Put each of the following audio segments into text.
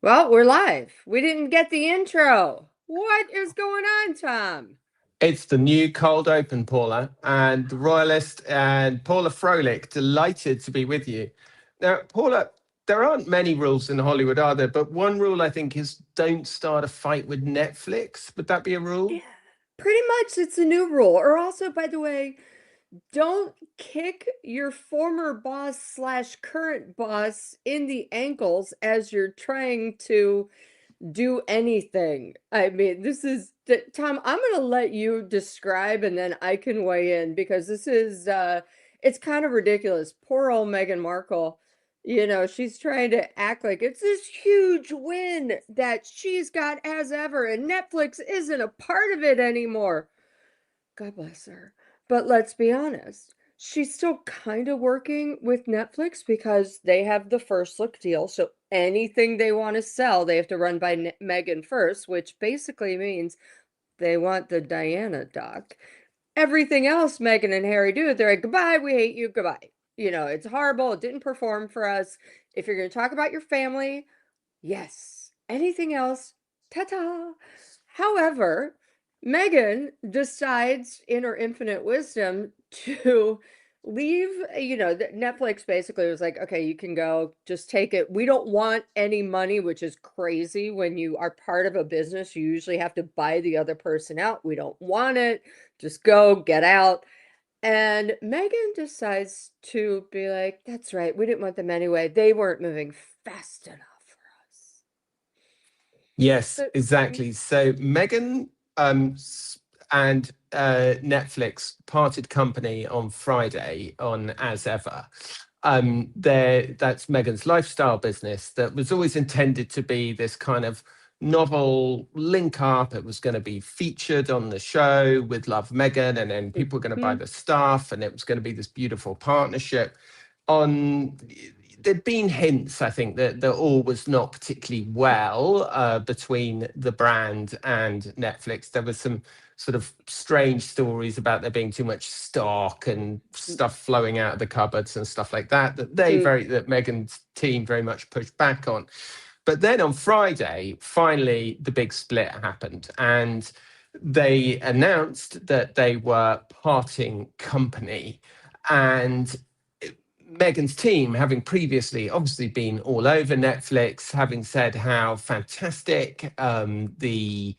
Well, we're live. We didn't get the intro. What is going on, Tom? It's the new cold open, Paula, and the Royalist and Paula Froelich, delighted to be with you. Now, Paula, there aren't many rules in Hollywood, are there? But one rule I think is don't start a fight with Netflix. Would that be a rule? Yeah, pretty much it's a new rule. Or also, by the way, don't kick your former boss slash current boss in the ankles as you're trying to do anything. I mean, Tom, I'm going to let you describe and then I can weigh in because it's kind of ridiculous. Poor old Meghan Markle, she's trying to act like it's this huge win that she's got as ever, and Netflix isn't a part of it anymore. God bless her. But let's be honest. She's still kind of working with Netflix because they have the first look deal. So anything they want to sell, they have to run by Megan first, which basically means they want the Diana doc. Everything else Megan and Harry do, they're like, goodbye, we hate you, goodbye. It's horrible. It didn't perform for us. If you're going to talk about your family, yes. Anything else, ta-ta. However, Megan decides in her infinite wisdom to leave, Netflix basically was like, okay, you can go, just take it. We don't want any money, which is crazy. When you are part of a business, you usually have to buy the other person out. We don't want it. Just go, get out. And Megan decides to be like, that's right. We didn't want them anyway. They weren't moving fast enough for us. Yes, But exactly. So Meghan and Netflix parted company on Friday on As Ever. That's Meghan's lifestyle business that was always intended to be this kind of novel link up. It was going to be featured on the show with Love Meghan, and then people were going to buy mhm. the stuff, and it was going to be this beautiful partnership. On There'd been hints, I think, that all was not particularly well between the brand and Netflix. There was some sort of strange stories about there being too much stock and stuff flowing out of the cupboards and stuff like that that Meghan's team very much pushed back on. But then on Friday, finally the big split happened, and they announced that they were parting company. And Meghan's team, having previously obviously been all over Netflix, having said how fantastic the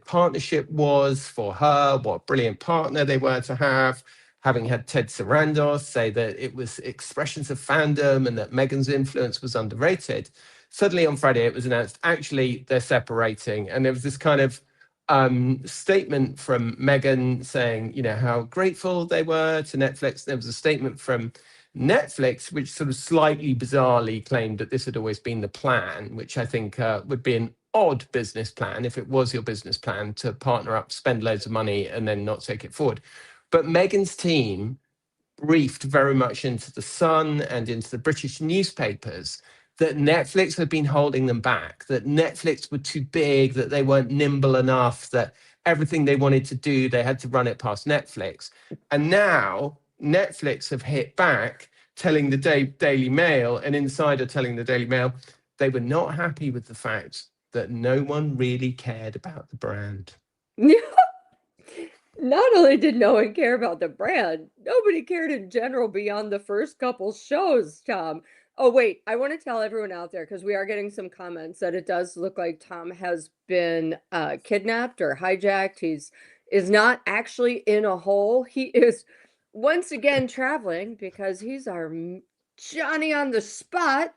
partnership was for her, what a brilliant partner they were to have, having had Ted Sarandos say that it was expressions of fandom and that Meghan's influence was underrated. Suddenly on Friday, it was announced actually they're separating, and there was this kind of statement from Meghan saying, how grateful they were to Netflix. There was a statement from Netflix, which sort of slightly bizarrely claimed that this had always been the plan, which I think would be an odd business plan if it was your business plan to partner up, spend loads of money, and then not take it forward. But Meghan's team briefed very much into the Sun and into the British newspapers that Netflix had been holding them back, that Netflix were too big, that they weren't nimble enough, that everything they wanted to do, they had to run it past Netflix. And now Netflix have hit back, telling the Daily Mail, an insider telling the Daily Mail, they were not happy with the fact that no one really cared about the brand. Not only did no one care about the brand, nobody cared in general beyond the first couple shows, Tom. Oh, wait, I want to tell everyone out there because we are getting some comments that it does look like Tom has been kidnapped or hijacked. He's is not actually in a hole. He is once again traveling because he's our Johnny on the spot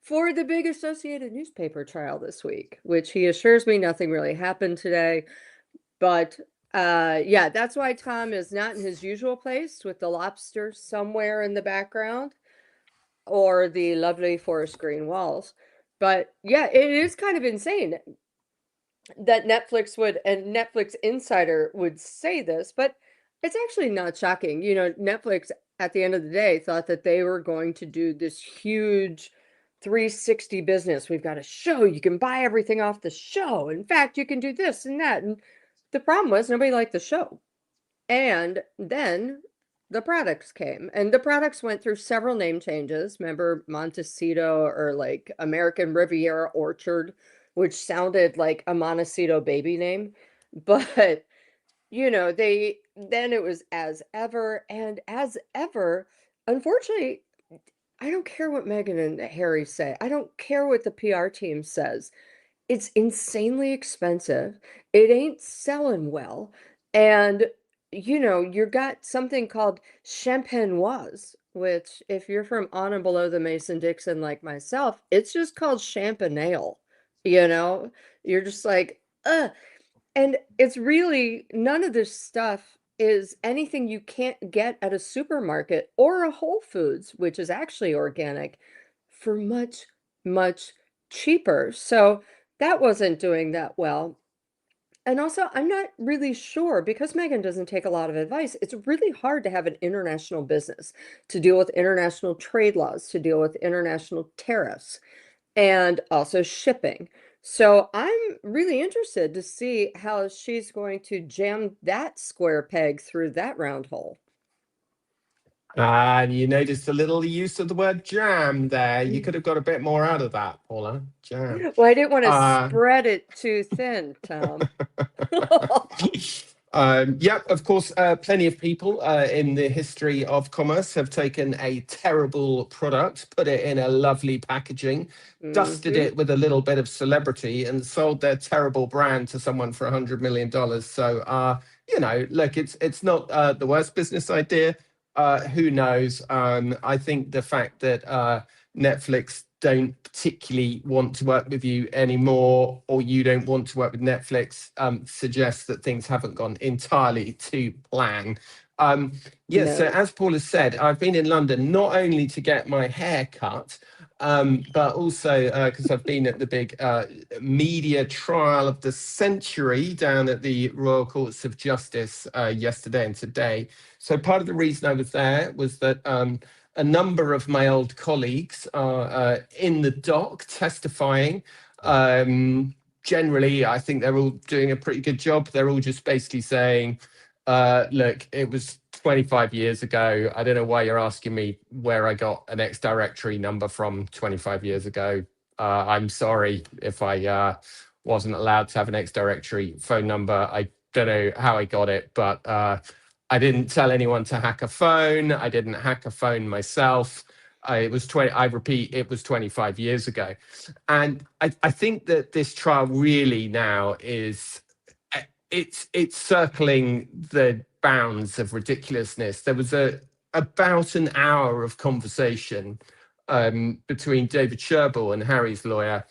for the big Associated newspaper trial this week, which he assures me nothing really happened today. But yeah, that's why Tom is not in his usual place with the lobster somewhere in the background or the lovely forest green walls. But yeah, it is kind of insane that Netflix would and Netflix Insider would say this, but it's actually not shocking. Netflix at the end of the day thought that they were going to do this huge 360 business. We've got a show, you can buy everything off the show. In fact, you can do this and that. And the problem was nobody liked the show. And then the products came, and the products went through several name changes. Remember Montecito, or like American Riviera Orchard, which sounded like a Montecito baby name. But they then it was As Ever, and As Ever, unfortunately, I don't care what Meghan and Harry say. I don't care what the PR team says. It's insanely expensive. It ain't selling well. And you got something called champenoise, which, if you're from on and below the Mason-Dixon like myself, it's just called champanale. You know, you're just like, ugh. And it's really, none of this stuff is anything you can't get at a supermarket or a Whole Foods, which is actually organic, for much, much cheaper. So that wasn't doing that well. And also, I'm not really sure, because Megan doesn't take a lot of advice. It's really hard to have an international business, to deal with international trade laws, to deal with international tariffs, and also shipping. So I'm really interested to see how she's going to jam that square peg through that round hole. And you noticed a little use of the word jam there. You could have got a bit more out of that, Paula. Jam. Well, I didn't want to Uh, spread it too thin, Tom. Yep, of course, plenty of people in the history of commerce have taken a terrible product, put it in a lovely packaging, dusted Hmm. it with a little bit of celebrity, and sold their terrible brand to someone for $100 million. So, look, it's not the worst business idea. Who knows? I think the fact that Netflix don't particularly want to work with you anymore, or you don't want to work with Netflix, suggests that things haven't gone entirely to plan. Yes, so No. as Paul has said, I've been in London not only to get my hair cut, but also because I've been at the big media trial of the century down at the Royal Courts of Justice yesterday and today. So part of the reason I was there was that a number of my old colleagues are in the dock testifying. Generally, I think they're all doing a pretty good job. They're all just basically saying, look, it was 25 years ago. I don't know why you're asking me where I got an ex-directory number from 25 years ago. I'm sorry if I wasn't allowed to have an ex-directory phone number. I don't know how I got it, but I didn't tell anyone to hack a phone. I didn't hack a phone myself. It was 20, I repeat, it was 25 years ago. And I think that this trial really now is, it's circling the bounds of ridiculousness. There was about an hour of conversation between David Sherbull and Harry's lawyer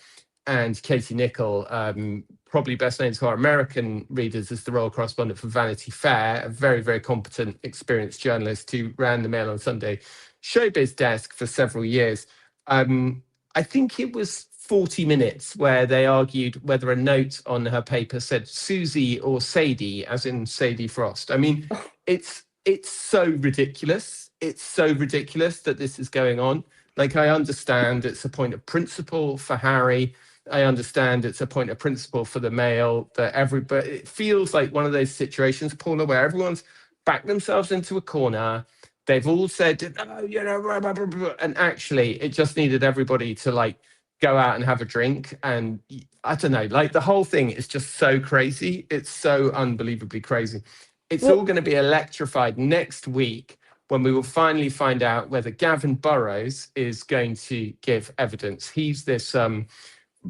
and Katie Nicholl, probably best known to our American readers as the royal correspondent for Vanity Fair, a very, very competent, experienced journalist who ran the Mail on Sunday showbiz desk for several years. I think it was 40 minutes where they argued whether a note on her paper said Susie or Sadie, as in Sadie Frost. I mean, it's so ridiculous. It's so ridiculous that this is going on. Like, I understand it's a point of principle for Harry. I understand it's a point of principle for the Mail, that everybody, it feels like one of those situations, Paula, where everyone's backed themselves into a corner. They've all said, oh, blah, blah, blah, blah, and actually it just needed everybody to like go out and have a drink. And I don't know, like the whole thing is just so crazy. It's so unbelievably crazy. It's all Well, going to be electrified next week when we will finally find out whether Gavin Burrows is going to give evidence. He's this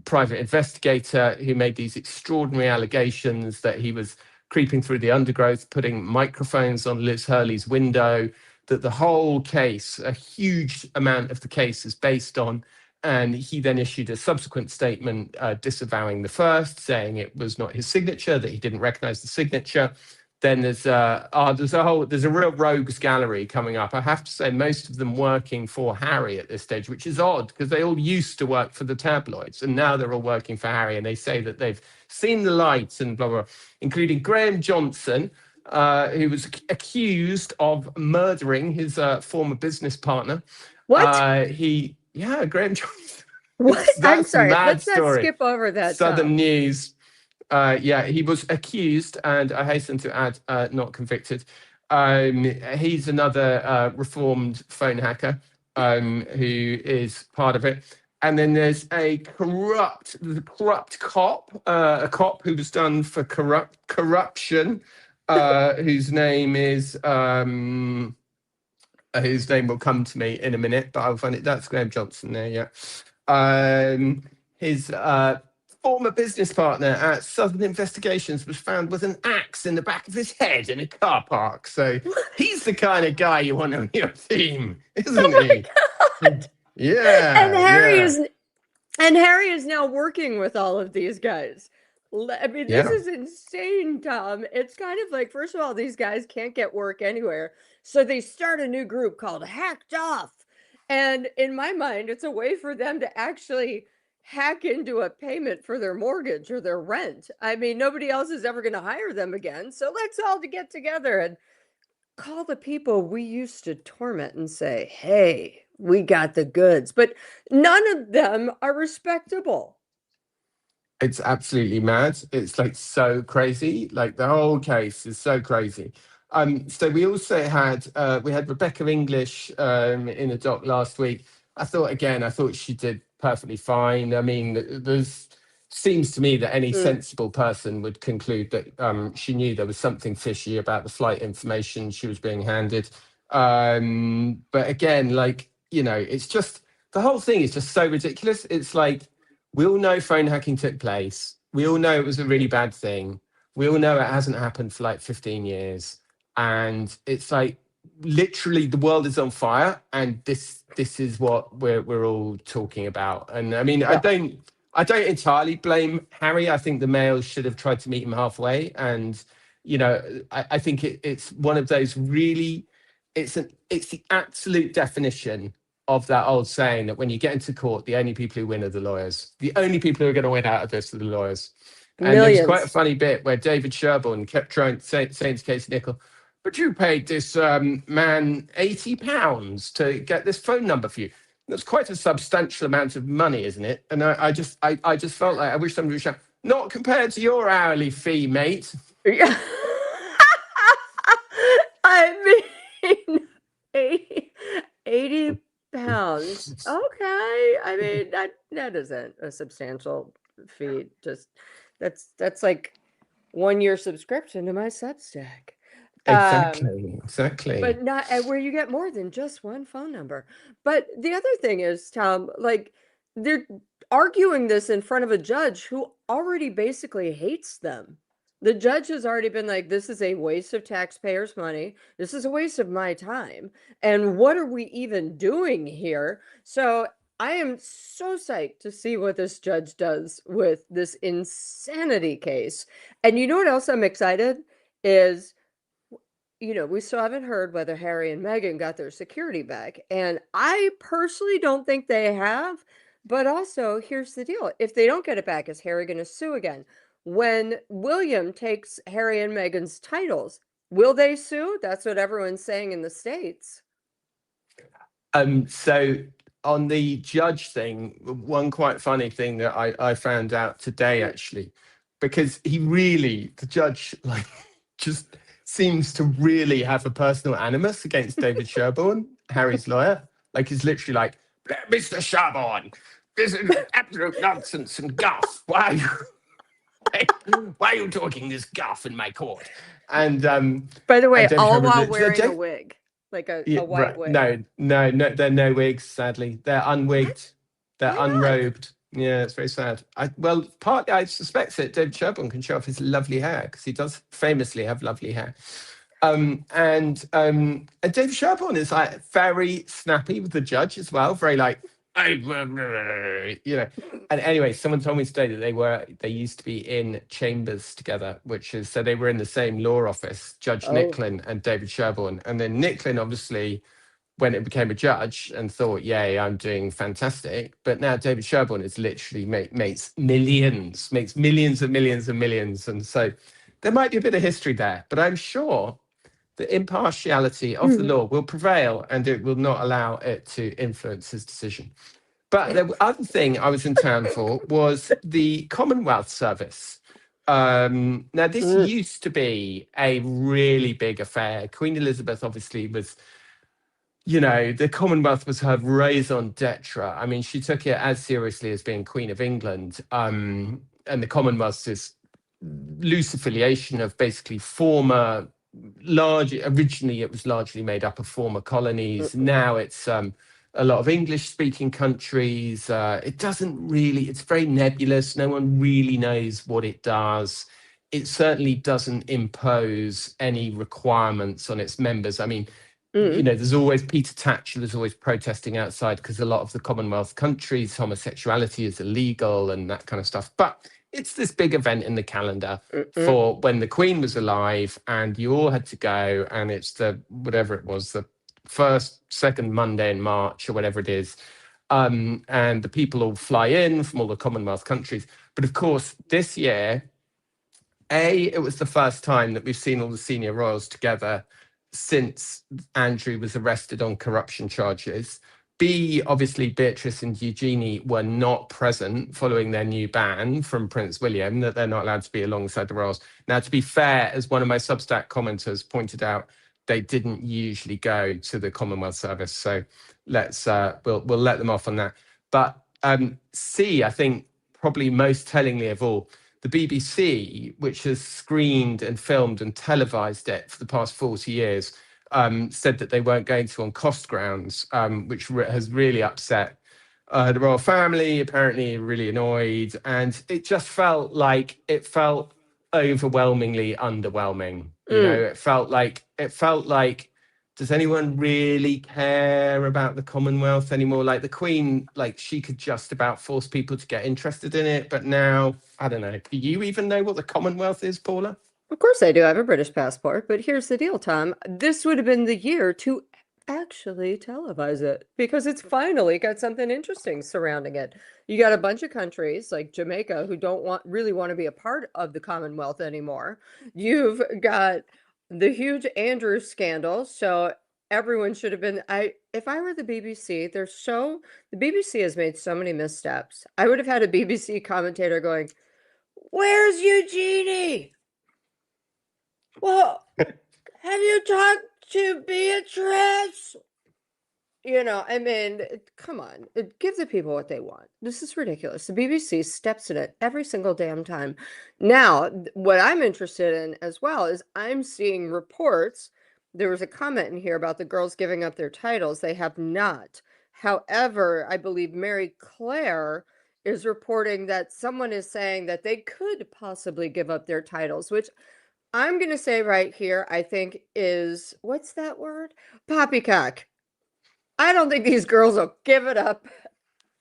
private investigator who made these extraordinary allegations that he was creeping through the undergrowth, putting microphones on Liz Hurley's window, that the whole case, a huge amount of the case is based on. And he then issued a subsequent statement disavowing the first, saying it was not his signature, that he didn't recognize the signature. Then there's a real rogues gallery coming up. I have to say, most of them working for Harry at this stage, which is odd because they all used to work for the tabloids, and now they're all working for Harry. And they say that they've seen the lights and blah blah, including Graham Johnson, who was accused of murdering his former business partner. what? Graham Johnson. What? I'm That's sorry. mad Let's not story. skip over that, Southern Tom. News. Yeah, he was accused, and I hasten to add, not convicted, He's another reformed phone hacker who is part of it. And then there's a corrupt cop, a cop who was done for corruption, whose name is whose name will come to me in a minute, but I'll find it. That's Graham Johnson there, yeah. His former business partner at Southern Investigations was found with an axe in the back of his head in a car park. So he's the kind of guy you want on your team, isn't he? God. Yeah, And Harry yeah, is and Harry is now working with all of these guys. I mean, this yeah. is insane, Tom. It's kind of like, first of all, these guys can't get work anywhere. So they start a new group called Hacked Off. And in my mind, it's a way for them to actually hack into a payment for their mortgage or their rent. I mean, nobody else is ever going to hire them again. So let's all to get together and call the people we used to torment and say, hey, we got the goods. But none of them are respectable. It's absolutely mad. It's like so crazy. Like the whole case is so crazy. So we also had we had Rebecca English in the doc last week. I thought she did perfectly fine. I mean, there's seems to me that any Mm. sensible person would conclude that she knew there was something fishy about the flight information she was being handed. But again, like, you know, it's just the whole thing is just so ridiculous. It's like we all know phone hacking took place. We all know it was a really bad thing. We all know it hasn't happened for like 15 years. And it's like literally the world is on fire. And this is what we're all talking about. And I mean, Yeah. I don't entirely blame Harry. I think the males should have tried to meet him halfway. And, you know, I think it's one of those really it's the absolute definition of that old saying that when you get into court, the only people who win are the lawyers. The only people who are going to win out of this are the lawyers. And there was quite a Millions. funny bit where David Sherborne kept trying saying to Casey Nichol, but you paid this man £80 to get this phone number for you. That's quite a substantial amount of money, isn't it? And I just felt like I wish somebody would shout, not compared to your hourly fee, mate. Yeah. I mean, 80, 80 pounds. Okay. I mean, that isn't a substantial fee. Just that's like 1 year subscription to my Substack. Um, Exactly. but not where you get more than just one phone number. But the other thing is, Tom, like they're arguing this in front of a judge who already basically hates them. The judge has already been like, this is a waste of taxpayers' money. This is a waste of my time. And what are we even doing here? So I am so psyched to see what this judge does with this insanity case. And you know what else I'm excited is, we still haven't heard whether Harry and Meghan got their security back. And I personally don't think they have. But also, here's the deal. If they don't get it back, is Harry going to sue again? When William takes Harry and Meghan's titles, will they sue? That's what everyone's saying in the States. So on the judge thing, one quite funny thing that I found out today actually, because the judge, like, just seems to really have a personal animus against David Sherborne, Harry's lawyer. Like, he's literally like, Mr. Sherborne, this is absolute nonsense and guff. Why are you talking this guff in my court? And By the way, David all Sherborne, while wearing a wig, like yeah, a white right. wig. No, there are no wigs, sadly. They're What? unwigged. They're Why not? unrobed. Yeah, it's very sad. Partly I suspect that David Sherborne can show off his lovely hair because he does famously have lovely hair. And David Sherborne is like very snappy with the judge as well, very like, you know. And anyway, someone told me today that they used to be in chambers together, which is so they were in the same law office, Judge Oh, Nicklin and David Sherborne. And then Nicklin obviously when it became a judge and thought, yay, I'm doing fantastic. But now David Sherborne is literally makes millions and millions and millions. And so there might be a bit of history there, but I'm sure the impartiality of the law will prevail and it will not allow it to influence his decision. But the other thing I was in town for was the Commonwealth service, Now, this Mm, used to be a really big affair. Queen Elizabeth obviously was, the Commonwealth was her raison d'etre. I mean, she took it as seriously as being Queen of England. And the Commonwealth is loose affiliation of basically originally it was largely made up of former colonies. mm, Now it's a lot of English speaking countries. It doesn't really, it's very nebulous. No one really knows what it does. It certainly doesn't impose any requirements on its members. I mean, mm, there's always Peter Tatchell is always protesting outside because a lot of the Commonwealth countries, homosexuality is illegal and that kind of stuff. But it's this big event in the calendar mm, mm. for when the Queen was alive, and you all had to go. And it's the whatever it was, the second Monday in March or whatever it is. And the people all fly in from all the Commonwealth countries. But of course, this year, it was the first time that we've seen all the senior royals together since Andrew was arrested on corruption charges. B, obviously, Beatrice and Eugenie were not present following their new ban from Prince William, that they're not allowed to be alongside the royals. Now, to be fair, as one of my Substack commenters pointed out, they didn't usually go to the Commonwealth service. So we'll let them off on that. But C, I think probably most tellingly of all, the BBC, which has screened and filmed and televised it for the past 40 years, said that they weren't going to on cost grounds, which has really upset the royal family, apparently really annoyed. And it just felt overwhelmingly underwhelming. Mm. It felt like does anyone really care about the Commonwealth anymore? Like the Queen, like she could just about force people to get interested in it. But now, I don't know. Do you even know what the Commonwealth is, Paula? Of course I do. I have a British passport, but here's the deal, Tom. This would have been the year to actually televise it because it's finally got something interesting surrounding it. You got a bunch of countries like Jamaica who don't really want to be a part of the Commonwealth anymore. You've got the huge Andrew scandal, so everyone should have been if I were the BBC, the BBC has made so many missteps. I would have had a BBC commentator going, "Where's Eugenie? Well, have you talked to Beatrice?" I mean, come on, give the people what they want. This is ridiculous. The BBC steps in it every single damn time. Now, what I'm interested in as well is I'm seeing reports. There was a comment in here about the girls giving up their titles. They have not. However, I believe Mary Claire is reporting that someone is saying that they could possibly give up their titles, which I'm going to say right here, I think is, what's that word? Poppycock. I don't think these girls will give it up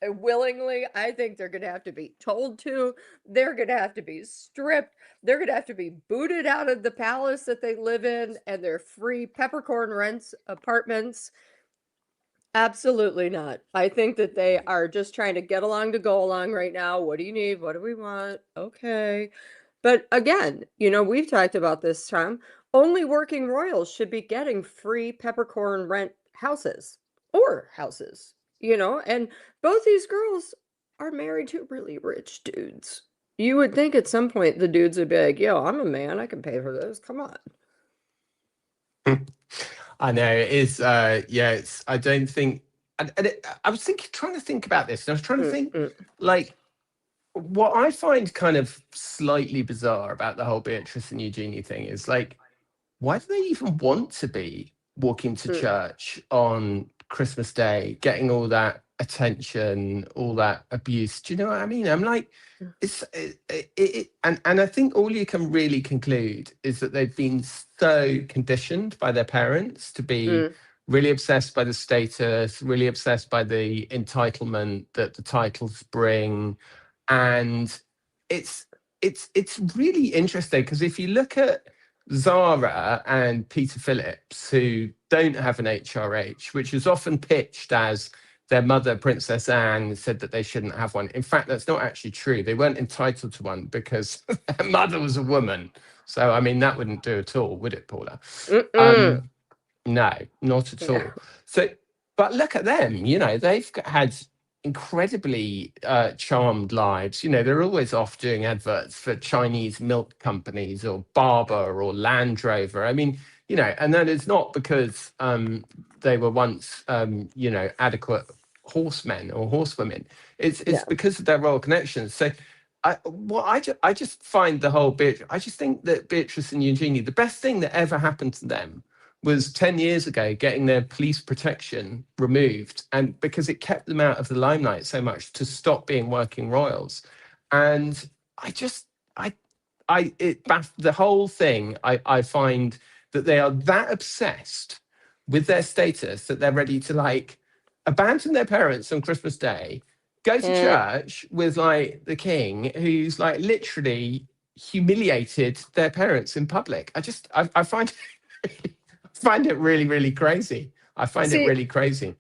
willingly. I think they're going to have to be told to. They're going to have to be stripped. They're going to have to be booted out of the palace that they live in and their free peppercorn rents apartments. Absolutely not. I think that they are just trying to get along to go along right now. What do you need? What do we want? Okay. But again, we've talked about this, Tom. Only working royals should be getting free peppercorn rent houses, and both these girls are married to really rich dudes. You would think at some point the dudes would be like, yo, I'm a man, I can pay for this. Come on. I know it is. Yeah, I don't think. I was trying to think about this, and I was trying to Mm, think, mm, like, what I find kind of slightly bizarre about the whole Beatrice and Eugenie thing is like, why do they even want to be walking to mm, church on Christmas Day, getting all that attention, all that abuse? Do you know what I mean? I'm like, mm, and I think all you can really conclude is that they've been so conditioned by their parents to be mm. really obsessed by the status, really obsessed by the entitlement that the titles bring, and it's it's really interesting because if you look at Zara and Peter Phillips, who don't have an HRH, which is often pitched as their mother, Princess Anne, said that they shouldn't have one. In fact, that's not actually true. They weren't entitled to one because their mother was a woman. So, I mean, that wouldn't do at all, would it, Paula? Mm-mm. No, not at No. all. So, but look at them, they've had, incredibly charmed lives. You know, they're always off doing adverts for Chinese milk companies or Barber or Land Rover. I mean, you know, and that is not because they were once, you know, adequate horsemen or horsewomen. It's Yeah. because of their royal connections. So I just find the whole bit. I just think that Beatrice and Eugenie, the best thing that ever happened to them was 10 years ago getting their police protection removed, and because it kept them out of the limelight so much, to stop being working royals. And I just the whole thing, I find that they are that obsessed with their status that they're ready to like abandon their parents on Christmas Day, go to Mm. church with like the king who's like literally humiliated their parents in public. I find find it really, really crazy. I find it See, really crazy.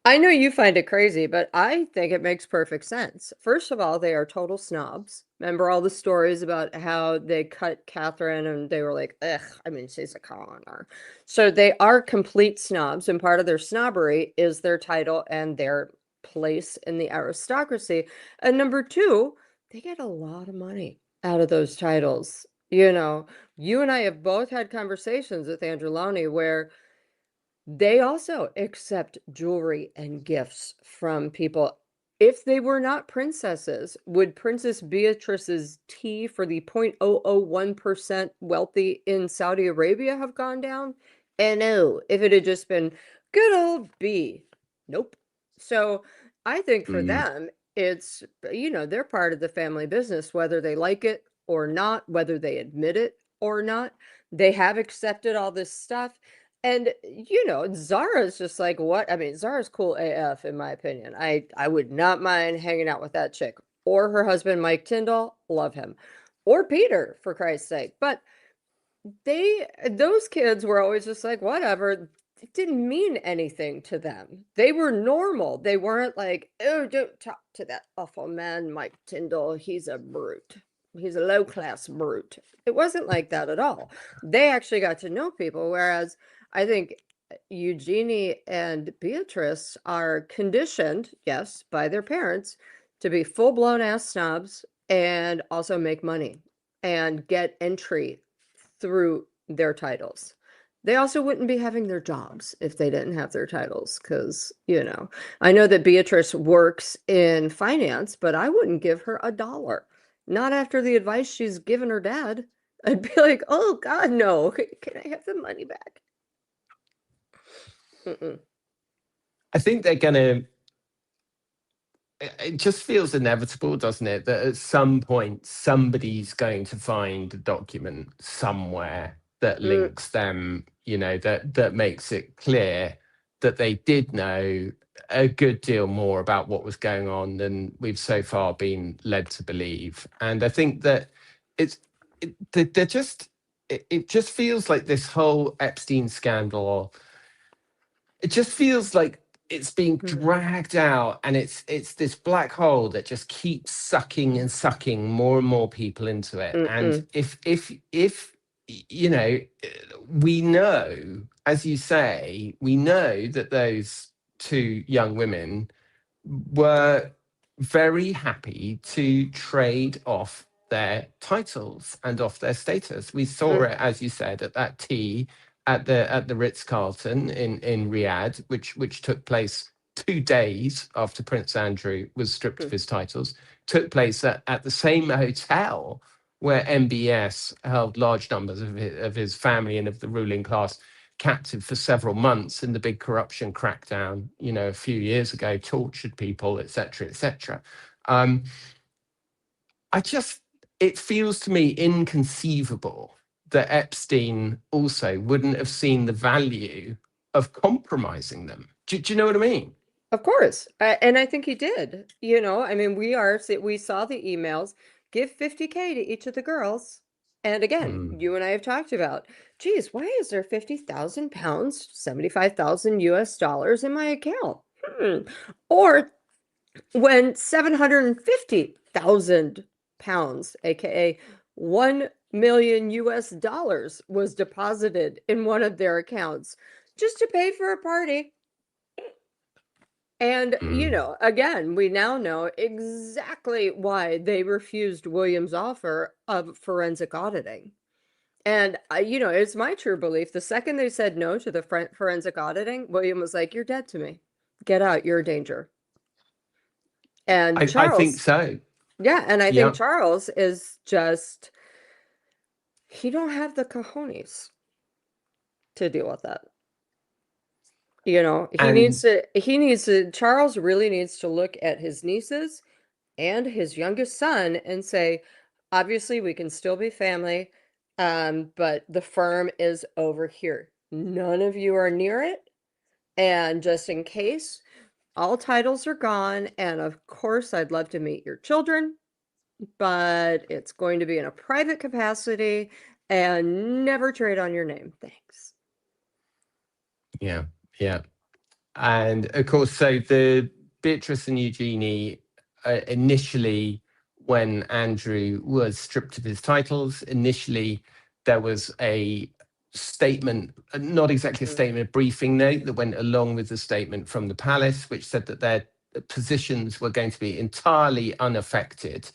I know you find it crazy, but I think it makes perfect sense. First of all, they are total snobs. Remember all the stories about how they cut Catherine and they were like, ugh, I mean, she's a commoner. So they are complete snobs, and part of their snobbery is their title and their place in the aristocracy. And number two, they get a lot of money out of those titles. You know, you and I have both had conversations with Andrew Lowney where they also accept jewelry and gifts from people. If they were not princesses, would Princess Beatrice's tea for the 0.001% wealthy in Saudi Arabia have gone down? And no, if it had just been good old B. Nope. So I think for Mm, them, it's, you know, they're part of the family business, whether they like it or not, whether they admit it or not. They have accepted all this stuff. And you know, Zara's just like, what? I mean, Zara's cool AF in my opinion. I would not mind hanging out with that chick or her husband Mike Tyndall, love him. Or Peter for Christ's sake. But those kids were always just like whatever. It didn't mean anything to them. They were normal. They weren't like, oh, don't talk to that awful man Mike Tyndall. He's a brute. He's a low class brute. It wasn't like that at all. They actually got to know people, whereas I think Eugenie and Beatrice are conditioned, yes, by their parents to be full-blown ass snobs and also make money and get entry through their titles. They also wouldn't be having their jobs if they didn't have their titles, because, you know, I know that Beatrice works in finance, but I wouldn't give her a dollar. Not after the advice she's given her dad. I'd be like, oh God, no. Can I have the money back? Mm-mm. I think they're gonna. It just feels inevitable, doesn't it, that at some point somebody's going to find a document somewhere that Mm, links them, you know, that makes it clear that they did know a good deal more about what was going on than we've so far been led to believe. And I think that it's they're just it just feels like this whole Epstein scandal, it just feels like it's being mm, dragged out, and it's this black hole that just keeps sucking and sucking more and more people into it. And mm-mm, if you know, we know, as you say, we know that those two young women were very happy to trade off their titles and off their status. We saw mm, it, as you said, at that tea at the Ritz-Carlton in Riyadh, which took place 2 days after Prince Andrew was stripped of mm, his titles, took place at the same hotel where MBS held large numbers of his family and of the ruling class captive for several months in the big corruption crackdown, you know, a few years ago, tortured people, etc., etc. Um, I just, it feels to me inconceivable that Epstein also wouldn't have seen the value of compromising them. Do you know what I mean? Of course. And I think he did. You know, I mean, we saw the emails. Give 50K to each of the girls. And again, Mm, you and I have talked about, geez, why is there 50,000 pounds, 75,000 US dollars in my account? Hmm. Or when 750,000 pounds, aka 1 million US dollars, was deposited in one of their accounts just to pay for a party. And, Mm. again, we now know exactly why they refused William's offer of forensic auditing. And, it's my true belief. The second they said no to the forensic auditing, William was like, "You're dead to me. Get out. You're a danger." And I think Charles, so. yeah, and I think Yeah. Charles is just, he don't have the cojones to deal with that. And Charles really needs to look at his nieces and his youngest son and say, obviously, we can still be family, but the firm is over here. None of you are near it. And just in case, all titles are gone. And of course, I'd love to meet your children, but it's going to be in a private capacity and never trade on your name. Thanks. yeah, yeah. And of course, so the Beatrice and Eugenie initially, when Andrew was stripped of his titles, initially there was a statement, not exactly a Mm. statement, a briefing note that went along with the statement from the palace, which said that their positions were going to be entirely unaffected.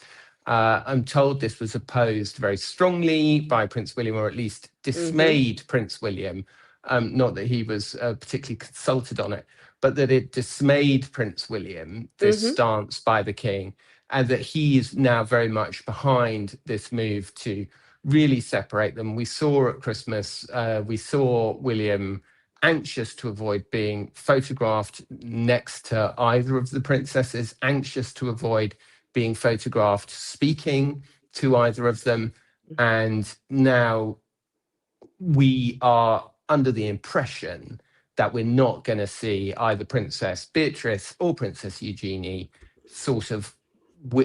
I'm told this was opposed very strongly by Prince William, or at least Mm-hmm. dismayed Prince William. Not that he was particularly consulted on it, but that it dismayed Prince William, this Mm-hmm. stance by the king, and that he is now very much behind this move to really separate them. We saw at Christmas, we saw William anxious to avoid being photographed next to either of the princesses, anxious to avoid being photographed speaking to either of them. And now we are under the impression that we're not going to see either Princess Beatrice or Princess Eugenie, sort of,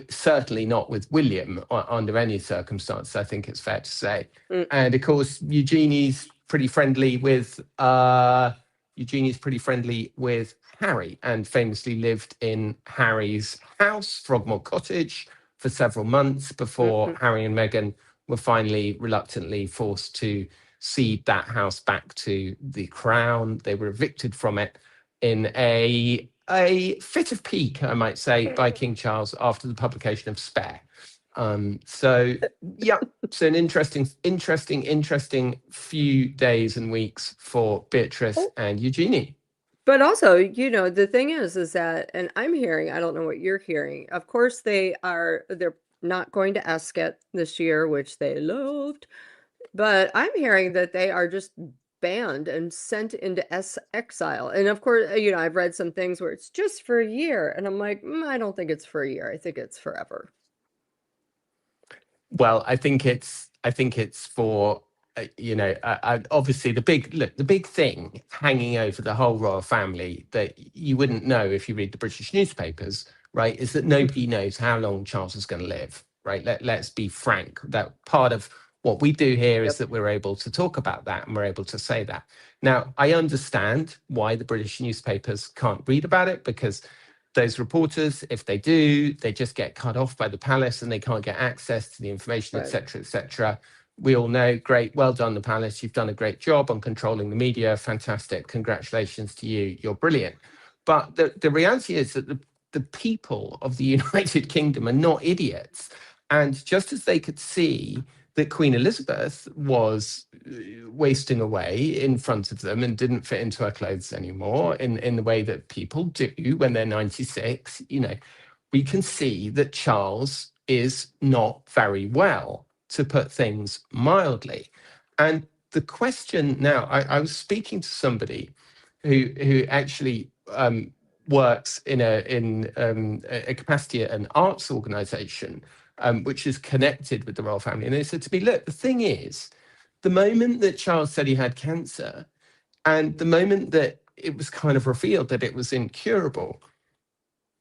certainly not with William under any circumstance, I think it's fair to say. Mm. And of course, Eugenie's pretty friendly with Harry, and famously lived in Harry's house, Frogmore Cottage, for several months before Mm-hmm. Harry and Meghan were finally reluctantly forced to cede that house back to the crown. They were evicted from it in a fit of pique, I might say, by King Charles after the publication of Spare. So yeah, it's an interesting few days and weeks for Beatrice Oh, and Eugenie. but also, the thing is that, and I'm hearing, I don't know what you're hearing. Of course, they're not going to Ascot this year, which they loved. But I'm hearing that they are just banned and sent into exile. And of course, I've read some things where it's just for a year. And I'm like, I don't think it's for a year. I think it's forever. Well, I think it's for obviously the big thing hanging over the whole royal family that you wouldn't know if you read the British newspapers, right, is that nobody knows how long Charles is going to live, right? Let's be frank. That part of what we do here is Yep. that we're able to talk about that and we're able to say that. Now, I understand why the British newspapers can't read about it, because those reporters, if they do, they just get cut off by the palace and they can't get access to the information, Right. etc., etc. We all know, great, well done, the palace. You've done a great job on controlling the media. Fantastic. Congratulations to you. You're brilliant. But the reality is that the people of the United Kingdom are not idiots. And just as they could see that Queen Elizabeth was wasting away in front of them and didn't fit into her clothes anymore in the way that people do when they're 96, we can see that Charles is not very well, to put things mildly. And the question now, I was speaking to somebody who actually works in a capacity at an arts organization, which is connected with the royal family. And they said to me, look, the thing is, the moment that Charles said he had cancer, and the moment that it was kind of revealed that it was incurable,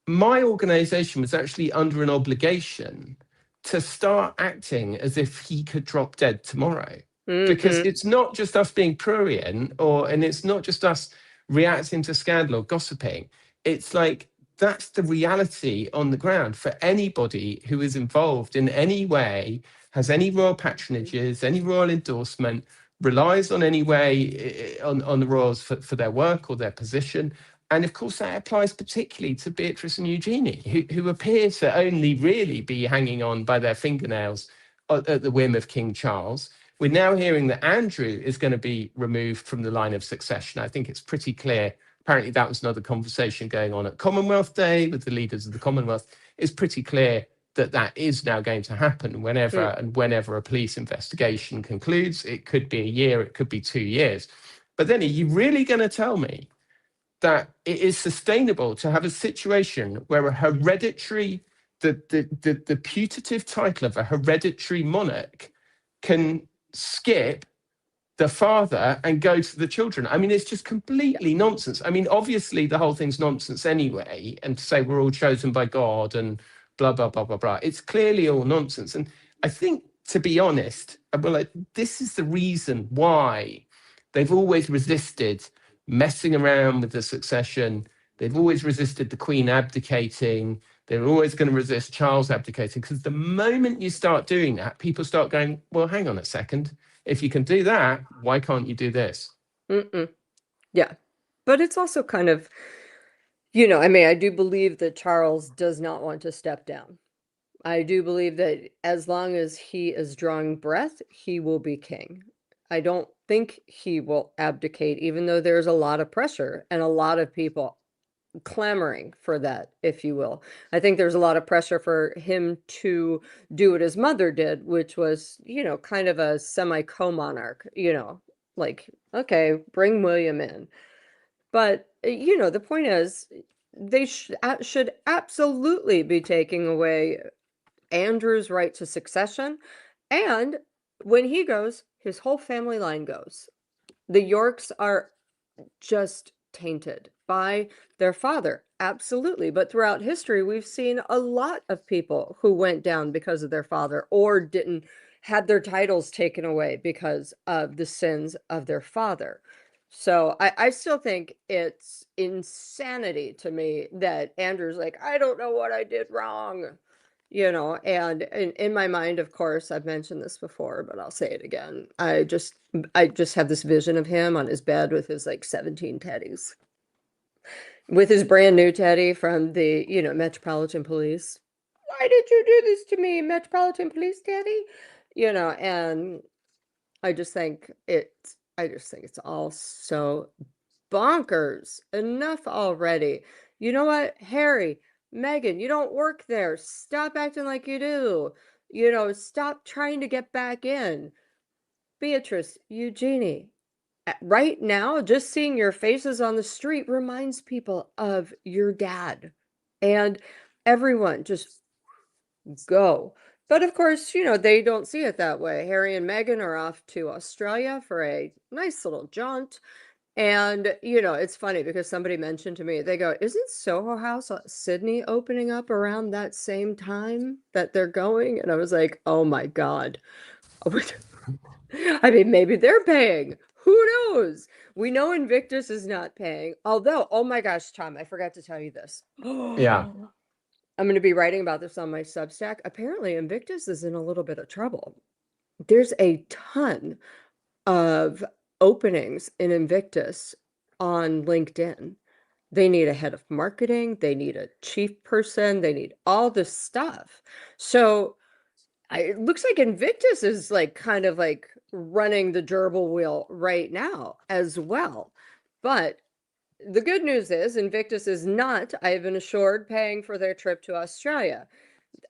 my organization was actually under an obligation to start acting as if he could drop dead tomorrow. Because Mm-hmm. it's not just us being prurient, and it's not just us reacting to scandal or gossiping. It's like, that's the reality on the ground for anybody who is involved in any way, has any royal patronages, any royal endorsement, relies on any way on the royals for their work or their position. And of course, that applies particularly to Beatrice and Eugenie, who appear to only really be hanging on by their fingernails at the whim of King Charles. We're now hearing that Andrew is going to be removed from the line of succession. I think it's pretty clear. Apparently, that was another conversation going on at Commonwealth Day with the leaders of the Commonwealth. It's pretty clear that that is now going to happen whenever a police investigation concludes. It could be a year, it could be 2 years. But then, are you really going to tell me that it is sustainable to have a situation where a hereditary, the putative title of a hereditary monarch can skip the father and go to the children? I mean, it's just completely nonsense. I mean, obviously the whole thing's nonsense anyway, and to say we're all chosen by God and blah, blah, blah, blah, blah. It's clearly all nonsense. And I think, to be honest, well, this is the reason why they've always resisted messing around with the succession. They've always resisted the Queen abdicating. They're always going to resist Charles abdicating, because the moment you start doing that, people start going, well, hang on a second. If you can do that, why can't you do this? Yeah. But it's also kind of, you know, I mean, I do believe that Charles does not want to step down. I do believe that as long as he is drawing breath, he will be king. I don't think he will abdicate, even though there's a lot of pressure and a lot of people clamoring for that, if you will. I think there's a lot of pressure for him to do what his mother did, which was, you know, kind of a semi-co-monarch, you know, like, okay, bring William in. But, you know, the point is, they should absolutely be taking away Andrew's right to succession. And when he goes, his whole family line goes. The Yorks are just tainted by their father. Absolutely. But throughout history, we've seen a lot of people who went down because of their father, or didn't had their titles taken away because of the sins of their father. So I still think it's insanity to me that Andrew's like, I don't know what I did wrong. You know, and in my mind, of course, I've mentioned this before, but I'll say it again. I just have this vision of him on his bed with his like 17 teddies, with his brand new teddy from the, you know, Metropolitan Police. Why did you do this to me, Metropolitan Police Teddy? You know, and I just think it's all so bonkers. Enough already. You know what, Harry, Meghan, you don't work there. Stop acting like you do. You know, stop trying to get back in. Beatrice, Eugenie, right now, just seeing your faces on the street reminds people of your dad. And everyone just go. But of course, you know, they don't see it that way. Harry and Meghan are off to Australia for a nice little jaunt. And, you know, it's funny because somebody mentioned to me, they go, isn't Soho House Sydney opening up around that same time that they're going? And I was like, oh my God. I mean, maybe they're paying. Who knows? We know Invictus is not paying. Although, oh my gosh, Tom, I forgot to tell you this. Yeah. I'm going to be writing about this on my Substack. Apparently, Invictus is in a little bit of trouble. There's a ton of openings in Invictus on LinkedIn. They need a head of marketing, they need a chief person, they need all this stuff. So it looks like Invictus is like kind of like running the gerbil wheel right now as well. But the good news is Invictus is not, I've been assured, paying for their trip to Australia.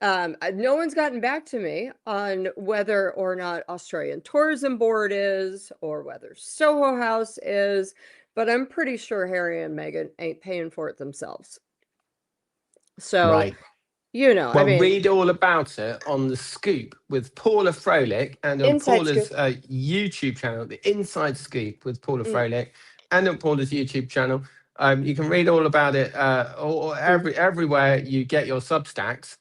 No one's gotten back to me on whether or not Australian Tourism Board is, or whether Soho House is, but I'm pretty sure Harry and Meghan ain't paying for it themselves. So, Right. you know, I Well, mean, read all about it on The Scoop with Paula Froelich, and on Inside Paula's Scoop. YouTube channel, The Inside Scoop with Paula Mm, Froelich, and on Paula's YouTube channel. You can read all about it everywhere you get your Substacks.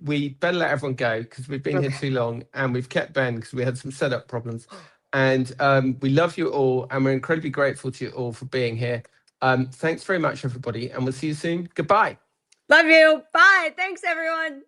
We better let everyone go because we've been here okay. too long, and we've kept Ben because we had some setup problems. And we love you all, and we're incredibly grateful to you all for being here. Thanks very much, everybody, and we'll see you soon. Goodbye. Love you. Bye. Thanks, everyone.